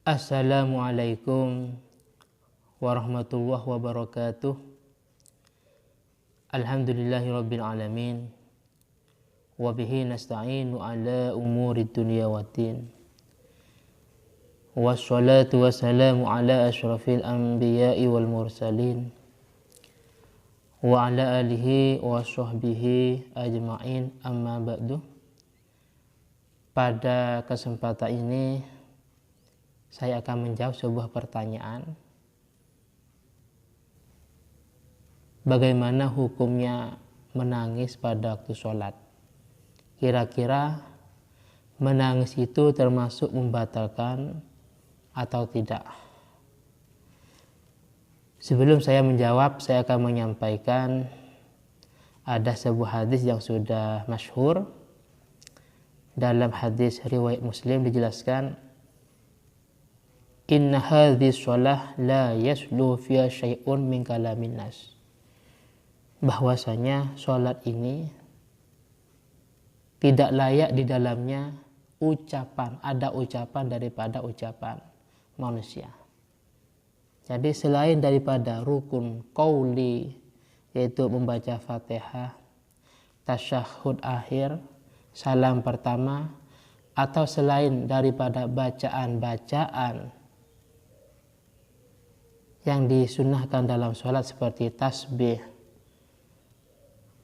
Assalamualaikum warahmatullahi wabarakatuh. Alhamdulillahirabbil alamin. Wa bihi nasta'inu ala umurid dunya waddin. Wassalatu wassalamu ala asyrafil anbiya'i wal mursalin wa ala alihi wa sahbihi ajma'in, amma ba'du. Pada kesempatan ini saya akan menjawab sebuah pertanyaan. Bagaimana hukumnya menangis pada waktu sholat? Kira-kira menangis itu termasuk membatalkan atau tidak? Sebelum saya menjawab, saya akan menyampaikan ada sebuah hadis yang sudah masyhur. Dalam hadis riwayat Muslim dijelaskan, inna hadhihi shalah la yaslu fiha syai'un min kalamin nas. Bahwasanya sholat ini tidak layak di dalamnya ada ucapan daripada ucapan manusia. Jadi selain daripada rukun qauli, yaitu membaca Fatihah, tasyahud akhir, salam pertama, atau selain daripada bacaan-bacaan yang disunnahkan dalam sholat seperti tasbih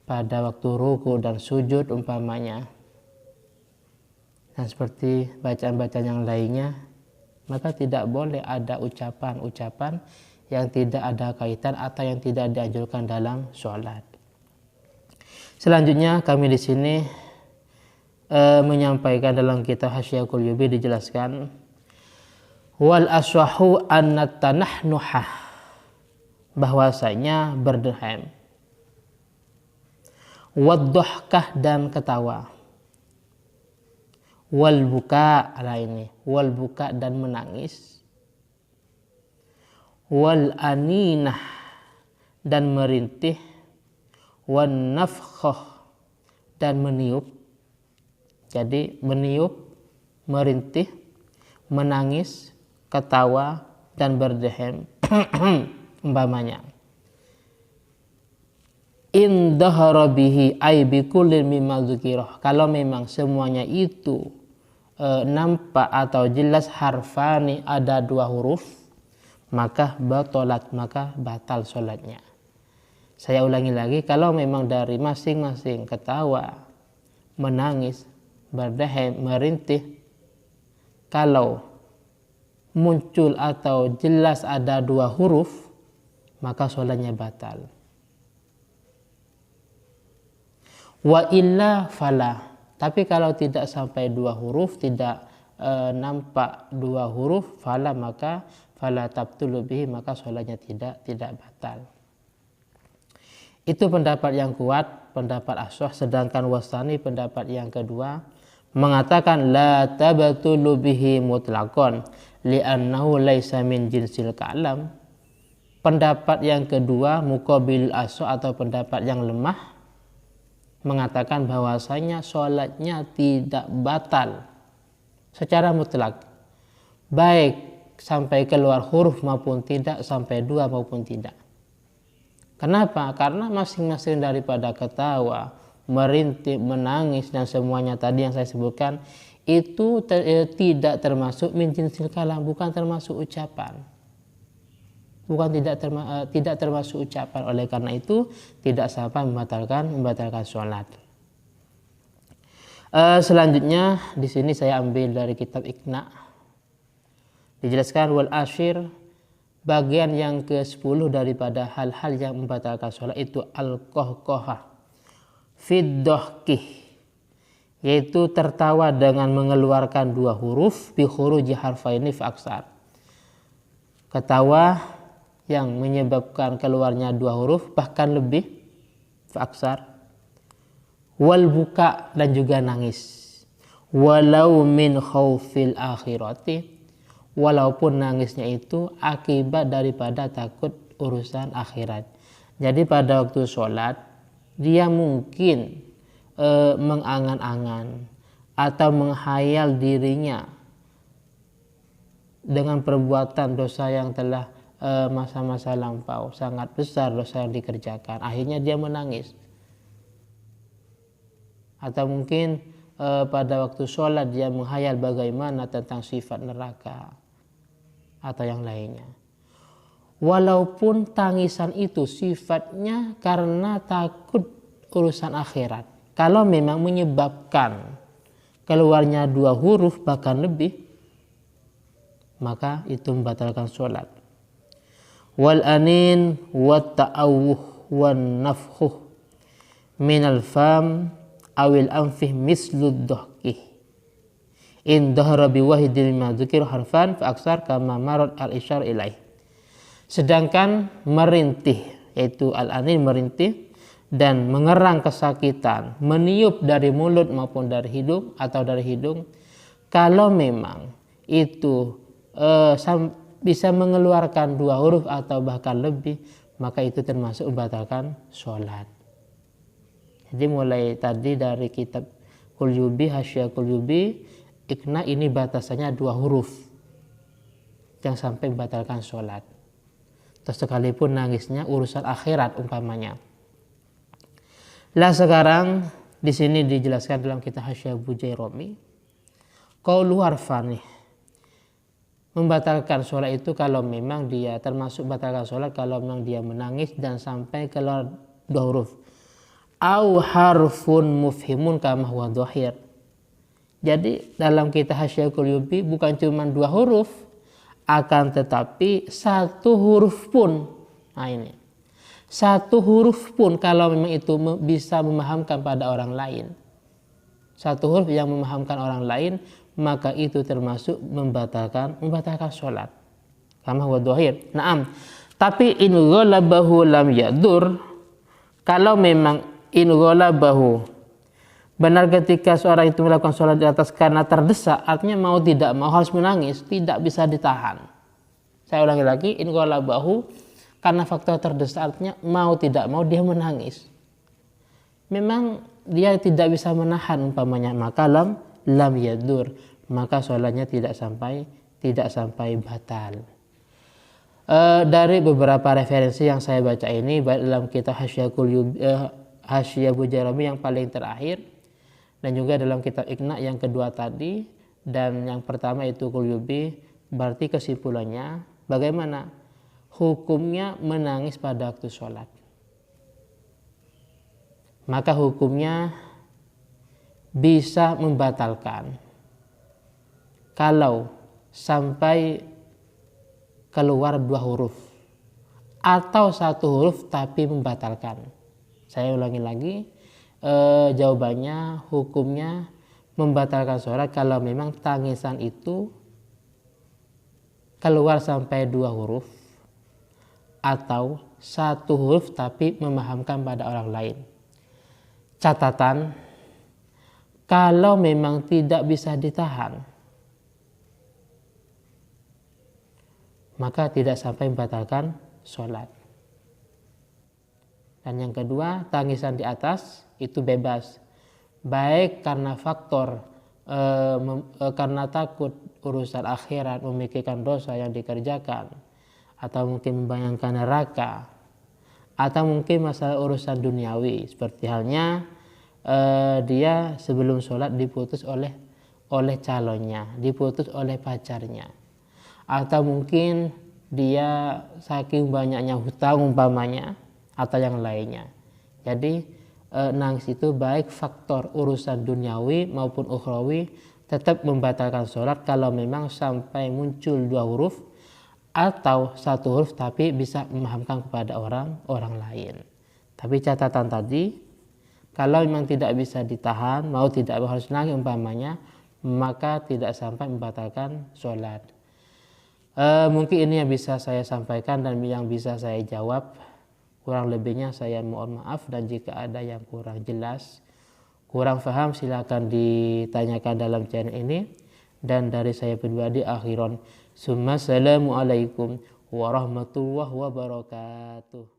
pada waktu ruku dan sujud umpamanya, dan seperti bacaan-bacaan yang lainnya, maka tidak boleh ada ucapan-ucapan yang tidak ada kaitan atau yang tidak dianjurkan dalam sholat. Selanjutnya kami di sini menyampaikan dalam kitab Hasyiah Qulyubi dijelaskan, wal aswahu annat tanahnuhah, bahwasanya berdeham, waddohkah dan ketawa, wal buka wal buka dan menangis, wal aninah dan merintih, wan nafkhah dan meniup. Jadi meniup, merintih, menangis, ketawa, dan berdehem umpamanya. In dhahara bihi ay bi kullin mimma dzukirah. Kalau memang semuanya itu nampak atau jelas harfani, ada dua huruf, maka batal sholatnya. Saya ulangi lagi, kalau memang dari masing-masing ketawa, menangis, berdehem, merintih, kalau muncul atau jelas ada dua huruf, maka sholatnya batal. Wa illa fala. Tapi kalau tidak sampai dua huruf, tidak nampak dua huruf, fala tabtulu bihi, maka sholatnya tidak batal. Itu pendapat yang kuat, pendapat ashah. Sedangkan wasani, pendapat yang kedua, mengatakan la tabtulu bihi mutlaqan li'annahu laisa min jinsil kalam. Pendapat yang kedua, muqabil ashah atau pendapat yang lemah, mengatakan bahwasanya sholatnya tidak batal secara mutlak, baik sampai keluar huruf maupun tidak, sampai dua maupun tidak. Kenapa? Karena masing-masing daripada ketawa, merintih, menangis, dan semuanya tadi yang saya sebutkan itu tidak termasuk min jinsil kalam, bukan termasuk ucapan. Tidak termasuk ucapan. Oleh karena itu tidak sampai membatalkan sholat. Selanjutnya di sini saya ambil dari kitab Iqna. Dijelaskan wal ashir, bagian yang ke-10 daripada hal-hal yang membatalkan sholat itu al-qahqahah fid dohkih, yaitu tertawa dengan mengeluarkan dua huruf, bi khuruji harfaini fa aksar. Ketawa yang menyebabkan keluarnya dua huruf bahkan lebih, fa aksar. Wal buka, dan juga nangis, walau min khaufil akhirati, walaupun nangisnya itu akibat daripada takut urusan akhirat. Jadi pada waktu sholat dia mungkin mengangan-angan atau menghayal dirinya dengan perbuatan dosa yang telah masa-masa lampau, sangat besar dosa yang dikerjakan, akhirnya dia menangis. Atau mungkin pada waktu sholat dia menghayal bagaimana tentang sifat neraka atau yang lainnya. Walaupun tangisan itu sifatnya karena takut urusan akhirat, kalau memang menyebabkan keluarnya 2 huruf bahkan lebih, maka itu membatalkan sholat. Wal anin wat ta'awuh wan nafkhuh minal fam awil anfih mislud dohkih in dahara biwahidil madzukir harfan fa aksar kama marad al isyar ilaih. Sedangkan merintih, yaitu al anin merintih dan mengerang kesakitan, meniup dari mulut maupun dari hidung atau dari hidung, kalau memang itu bisa mengeluarkan 2 huruf atau bahkan lebih, maka itu termasuk membatalkan sholat. Jadi mulai tadi dari kitab Qulyubi, Hasyiyah Qulyubi, ikna ini batasannya 2 huruf yang sampai membatalkan sholat. Terus sekalipun nangisnya urusan akhirat umpamanya. Lah sekarang di sini dijelaskan dalam kitab Hasyiyah Bujairami, qaulu harfan nih. Membatalkan sholat itu kalau memang dia termasuk batalkan sholat kalau memang dia menangis dan sampai keluar 2 huruf. Au harfun mufhimun kama huwa dhahir. Jadi dalam kitab Hasyiyah Qulyubi bukan cuma 2 huruf, akan tetapi 1 huruf pun. Nah ini. 1 huruf pun kalau memang itu bisa memahamkan pada orang lain. 1 huruf yang memahamkan orang lain, maka itu termasuk membatalkan sholat. Kama huwa dhahir. Naam. Tapi in ghalabahu lam yadur. Kalau memang in ghalabahu, benar ketika seorang itu melakukan sholat di atas karena terdesak, artinya mau tidak mau harus menangis, tidak bisa ditahan. Saya ulangi lagi, in ghalabahu, karena faktor terdesak artinya mau tidak mau dia menangis. Memang dia tidak bisa menahan umpamanya, maka lam yadur, maka sholatnya tidak sampai batal. Dari beberapa referensi yang saya baca ini, baik dalam kitab Hasyiyah Bujairami yang paling terakhir, dan juga dalam kitab Iqna yang kedua tadi, dan yang pertama itu Qulyubi, berarti kesimpulannya bagaimana hukumnya menangis pada waktu sholat. Maka hukumnya bisa membatalkan kalau sampai keluar 2 huruf atau 1 huruf tapi membatalkan. Saya ulangi lagi, jawabannya hukumnya membatalkan sholat kalau memang tangisan itu keluar sampai 2 huruf atau 1 huruf tapi memahamkan pada orang lain. Catatan, kalau memang tidak bisa ditahan, maka tidak sampai membatalkan sholat. Dan yang kedua, tangisan di atas itu bebas, baik karena faktor karena takut urusan akhirat, memikirkan dosa yang dikerjakan, atau mungkin membayangkan neraka, atau mungkin masalah urusan duniawi, seperti halnya dia sebelum sholat diputus oleh calonnya, diputus oleh pacarnya, atau mungkin dia saking banyaknya hutang umpamanya, atau yang lainnya. Jadi nangis itu baik faktor urusan duniawi maupun ukhrawi tetap membatalkan sholat kalau memang sampai muncul 2 huruf atau 1 huruf tapi bisa memahamkan kepada orang lain. Tapi catatan tadi, kalau memang tidak bisa ditahan, mau tidak mau harus nangis umpamanya, maka tidak sampai membatalkan sholat. Mungkin ini yang bisa saya sampaikan dan yang bisa saya jawab. Kurang lebihnya saya mohon maaf, dan jika ada yang kurang jelas, kurang paham, silakan ditanyakan dalam channel ini. Dan dari saya pribadi akhiran, assalamualaikum warahmatullahi wabarakatuh.